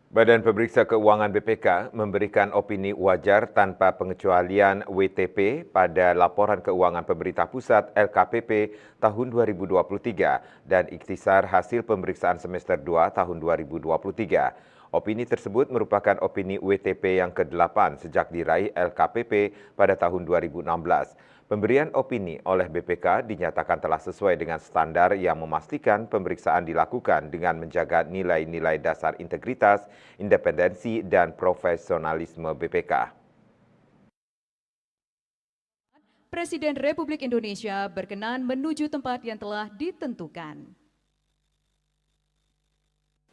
Badan Pemeriksa Keuangan BPK memberikan opini wajar tanpa pengecualian WTP pada laporan keuangan pemerintah pusat LKPP tahun 2023 dan ikhtisar hasil pemeriksaan semester 2 tahun 2023. Opini tersebut merupakan opini WTP yang ke-8 sejak diraih LKPP pada tahun 2016. Pemberian opini oleh BPK dinyatakan telah sesuai dengan standar yang memastikan pemeriksaan dilakukan dengan menjaga nilai-nilai dasar integritas, independensi, dan profesionalisme BPK. Presiden Republik Indonesia berkenan menuju tempat yang telah ditentukan.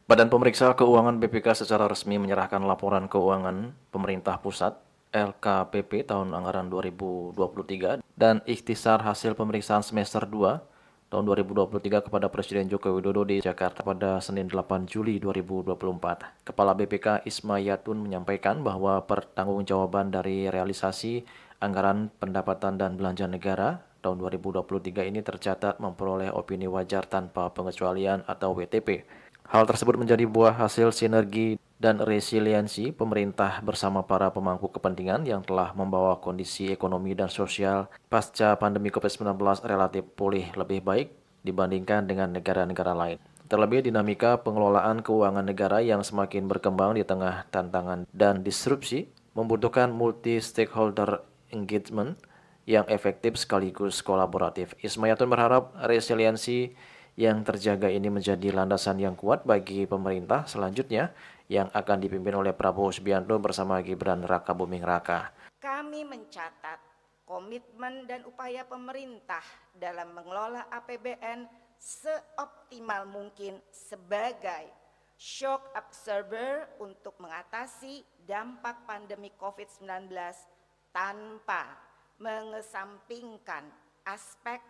Badan Pemeriksa Keuangan BPK secara resmi menyerahkan laporan keuangan pemerintah pusat LKPP tahun anggaran 2023 dan ikhtisar hasil pemeriksaan semester 2 tahun 2023 kepada Presiden Joko Widodo di Jakarta pada Senin 8 Juli 2024. Kepala BPK Isma Yatun menyampaikan bahwa pertanggungjawaban dari realisasi anggaran pendapatan dan belanja negara tahun 2023 ini tercatat memperoleh opini wajar tanpa pengecualian atau WTP. Hal tersebut menjadi buah hasil sinergi dan resiliensi pemerintah bersama para pemangku kepentingan yang telah membawa kondisi ekonomi dan sosial pasca pandemi COVID-19 relatif pulih lebih baik dibandingkan dengan negara-negara lain. Terlebih dinamika pengelolaan keuangan negara yang semakin berkembang di tengah tantangan dan disrupsi membutuhkan multi-stakeholder engagement yang efektif sekaligus kolaboratif. Isma Yatun berharap resiliensi yang terjaga ini menjadi landasan yang kuat bagi pemerintah selanjutnya yang akan dipimpin oleh Prabowo Subianto bersama Gibran Rakabuming Raka. Kami mencatat komitmen dan upaya pemerintah dalam mengelola APBN seoptimal mungkin sebagai shock absorber untuk mengatasi dampak pandemi COVID-19 tanpa mengesampingkan aspek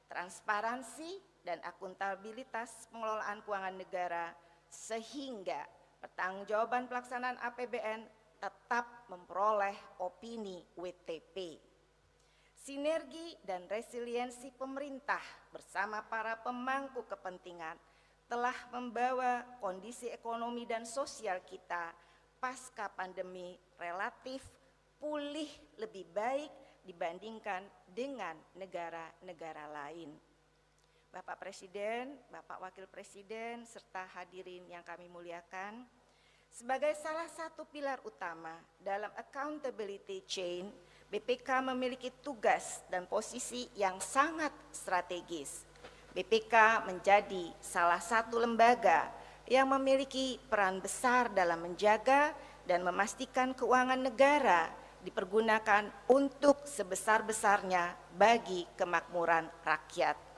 transparansi dan akuntabilitas pengelolaan keuangan negara sehingga pertanggungjawaban pelaksanaan APBN tetap memperoleh opini WTP. Sinergi dan resiliensi pemerintah bersama para pemangku kepentingan telah membawa kondisi ekonomi dan sosial kita pasca pandemi relatif pulih lebih baik dibandingkan dengan negara-negara lain. Bapak Presiden, Bapak Wakil Presiden, serta hadirin yang kami muliakan, sebagai salah satu pilar utama dalam accountability chain, BPK memiliki tugas dan posisi yang sangat strategis. BPK menjadi salah satu lembaga yang memiliki peran besar dalam menjaga dan memastikan keuangan negara dipergunakan untuk sebesar-besarnya bagi kemakmuran rakyat.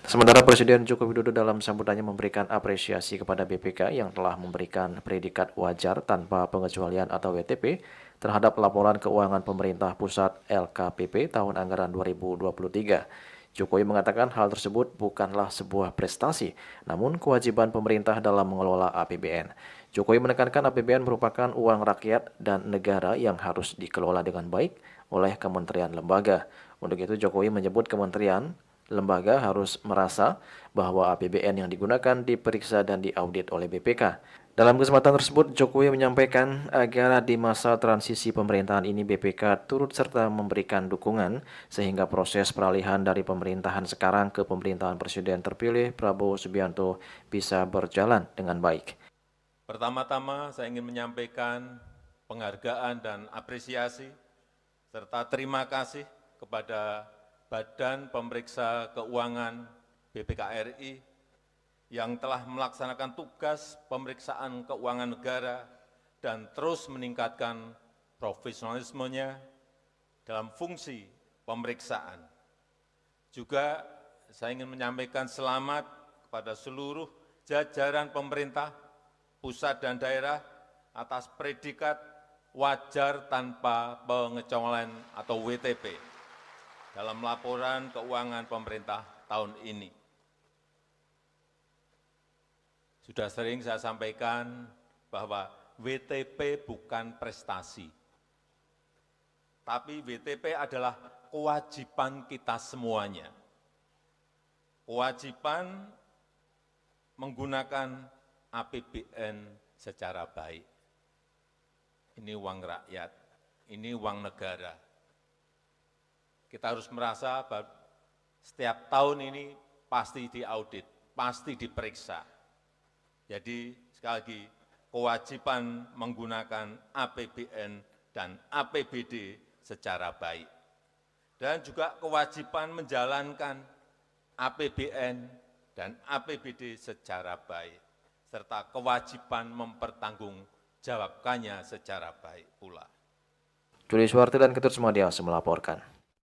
Sementara Presiden Joko Widodo dalam sambutannya memberikan apresiasi kepada BPK yang telah memberikan predikat wajar tanpa pengecualian atau WTP terhadap laporan keuangan pemerintah pusat LKPP tahun anggaran 2023. Jokowi mengatakan hal tersebut bukanlah sebuah prestasi, namun kewajiban pemerintah dalam mengelola APBN. Jokowi menekankan APBN merupakan uang rakyat dan negara yang harus dikelola dengan baik oleh kementerian lembaga. Untuk itu Jokowi menyebut kementerian lembaga harus merasa bahwa APBN yang digunakan diperiksa dan diaudit oleh BPK. Dalam kesempatan tersebut, Jokowi menyampaikan agar di masa transisi pemerintahan ini BPK turut serta memberikan dukungan sehingga proses peralihan dari pemerintahan sekarang ke pemerintahan Presiden terpilih Prabowo Subianto bisa berjalan dengan baik. Pertama-tama saya ingin menyampaikan penghargaan dan apresiasi serta terima kasih kepada Badan Pemeriksa Keuangan BPK RI yang telah melaksanakan tugas pemeriksaan keuangan negara dan terus meningkatkan profesionalismenya dalam fungsi pemeriksaan. Juga saya ingin menyampaikan selamat kepada seluruh jajaran pemerintah, pusat dan daerah atas predikat wajar tanpa pengecualian atau WTP dalam laporan keuangan pemerintah tahun ini. Sudah sering saya sampaikan bahwa WTP bukan prestasi, tapi WTP adalah kewajiban kita semuanya. Kewajiban menggunakan APBN secara baik. Ini uang rakyat, ini uang negara. Kita harus merasa bahwa setiap tahun ini pasti diaudit, pasti diperiksa. Jadi sekali lagi, kewajiban menggunakan APBN dan APBD secara baik. Dan juga kewajiban menjalankan APBN dan APBD secara baik, serta kewajiban mempertanggungjawabkannya secara baik pula. Juli Suwarti dan Ketut Sumadiasa melaporkan.